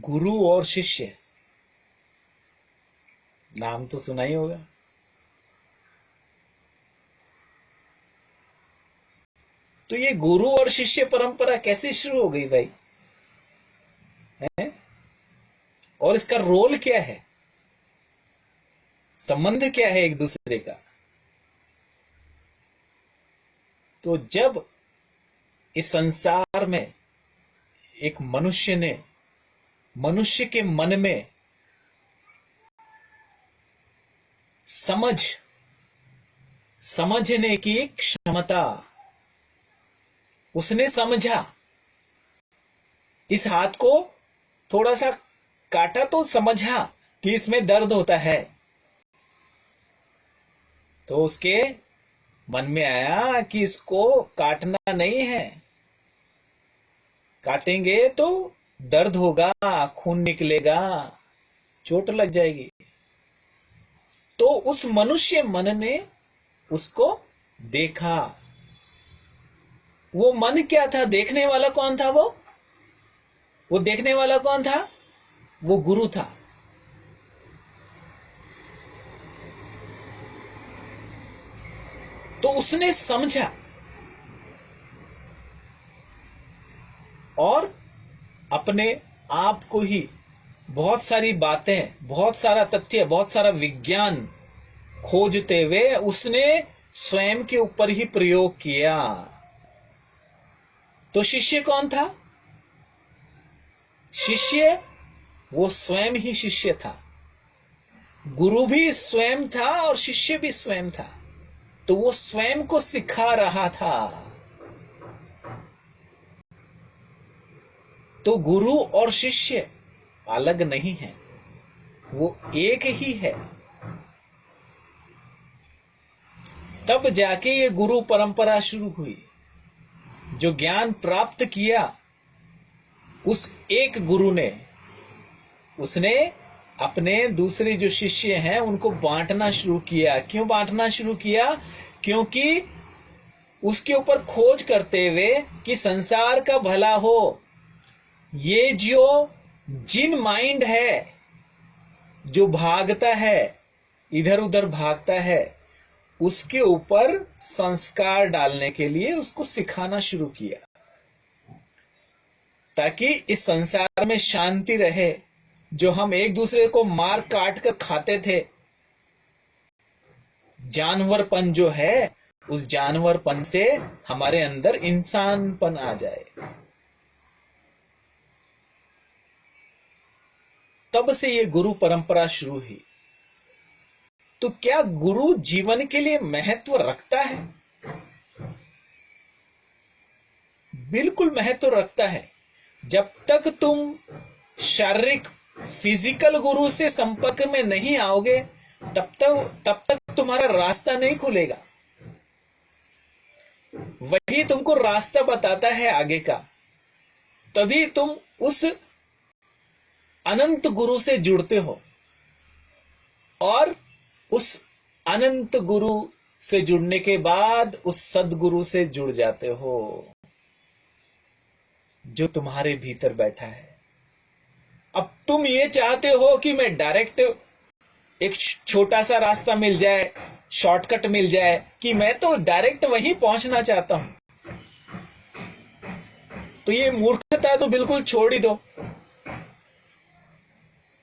गुरु और शिष्य, नाम तो सुना ही होगा। तो ये गुरु और शिष्य परंपरा कैसे शुरू हो गई भाई? है? और इसका रोल क्या है, संबंध क्या है एक दूसरे का? तो जब इस संसार में एक मनुष्य के मन में समझने की क्षमता, उसने समझा, इस हाथ को थोड़ा सा काटा तो समझा कि इसमें दर्द होता है, तो उसके मन में आया कि इसको काटना नहीं है, काटेंगे तो दर्द होगा, खून निकलेगा, चोट लग जाएगी। तो उस मनुष्य मन ने उसको देखा। वो मन क्या था? देखने वाला कौन था? वो देखने वाला कौन था? वो गुरु था। तो उसने समझा और अपने आप को ही बहुत सारी बातें, बहुत सारा तथ्य, बहुत सारा विज्ञान खोजते हुए उसने स्वयं के ऊपर ही प्रयोग किया। तो शिष्य कौन था? शिष्य वो स्वयं ही शिष्य था। गुरु भी स्वयं था और शिष्य भी स्वयं था। तो वो स्वयं को सिखा रहा था। तो गुरु और शिष्य अलग नहीं है, वो एक ही है। तब जाके ये गुरु परंपरा शुरू हुई। जो ज्ञान प्राप्त किया उस एक गुरु ने, उसने अपने दूसरे जो शिष्य हैं उनको बांटना शुरू किया। क्यों बांटना शुरू किया? क्योंकि उसके ऊपर खोज करते हुए कि संसार का भला हो, ये जो जिन माइंड है जो भागता है, इधर उधर भागता है, उसके ऊपर संस्कार डालने के लिए उसको सिखाना शुरू किया, ताकि इस संसार में शांति रहे। जो हम एक दूसरे को मार काट कर खाते थे, जानवरपन जो है, उस जानवरपन से हमारे अंदर इंसानपन आ जाए। तब से ये गुरु परंपरा शुरू हुई। तो क्या गुरु जीवन के लिए महत्व रखता है? बिल्कुल महत्व रखता है। जब तक तुम शारीरिक फिजिकल गुरु से संपर्क में नहीं आओगे, तब तक तुम्हारा रास्ता नहीं खुलेगा। वही तुमको रास्ता बताता है आगे का। तभी तुम उस अनंत गुरु से जुड़ते हो और उस अनंत गुरु से जुड़ने के बाद उस सदगुरु से जुड़ जाते हो जो तुम्हारे भीतर बैठा है। अब तुम ये चाहते हो कि मैं डायरेक्ट एक छोटा सा रास्ता मिल जाए, शॉर्टकट मिल जाए, कि मैं तो डायरेक्ट वहीं पहुंचना चाहता हूं। तो ये मूर्खता तो बिल्कुल छोड़ ही दो।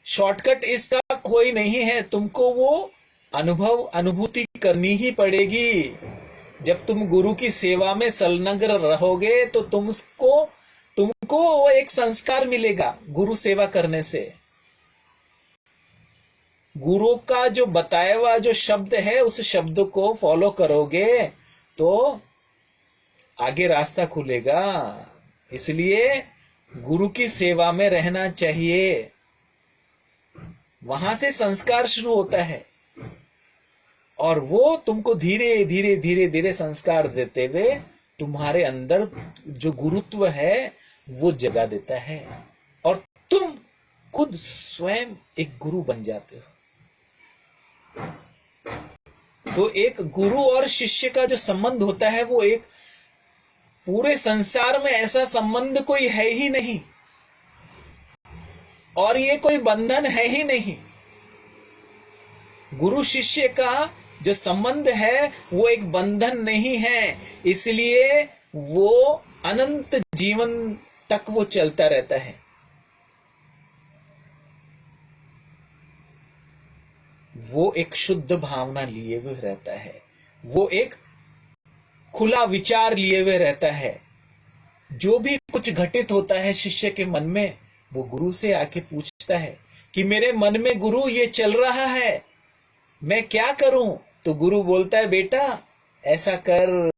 शॉर्टकट इसका कोई नहीं है। तुमको वो अनुभूति करनी ही पड़ेगी। जब तुम गुरु की सेवा में संलग्न रहोगे तो तुमको वो एक संस्कार मिलेगा गुरु सेवा करने से। गुरु का जो बताया हुआ जो शब्द है, उस शब्द को फॉलो करोगे तो आगे रास्ता खुलेगा। इसलिए गुरु की सेवा में रहना चाहिए। वहां से संस्कार शुरू होता है और वो तुमको धीरे धीरे धीरे धीरे संस्कार देते हुए तुम्हारे अंदर जो गुरुत्व है वो जगा देता है और तुम खुद स्वयं एक गुरु बन जाते हो। तो एक गुरु और शिष्य का जो संबंध होता है वो एक पूरे संसार में ऐसा संबंध कोई है ही नहीं। और ये कोई बंधन है ही नहीं। गुरु शिष्य का जो संबंध है वो एक बंधन नहीं है, इसलिए वो अनंत जीवन तक वो चलता रहता है। वो एक शुद्ध भावना लिए हुए रहता है, वो एक खुला विचार लिए हुए रहता है। जो भी कुछ घटित होता है शिष्य के मन में, वो गुरु से आके पूछता है कि मेरे मन में गुरु ये चल रहा है, मैं क्या करूं? तो गुरु बोलता है बेटा ऐसा कर।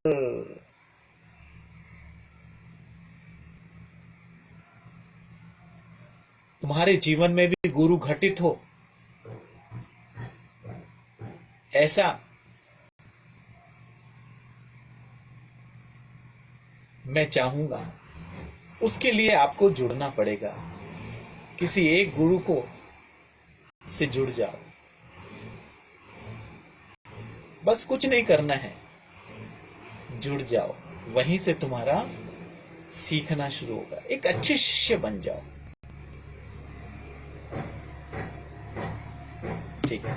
तुम्हारे जीवन में भी गुरु घटित हो, ऐसा मैं चाहूंगा। उसके लिए आपको जुड़ना पड़ेगा, किसी एक गुरु को से जुड़ जाओ। बस कुछ नहीं करना है, जुड़ जाओ, वहीं से तुम्हारा सीखना शुरू होगा। एक अच्छे शिष्य बन जाओ। ठीक है।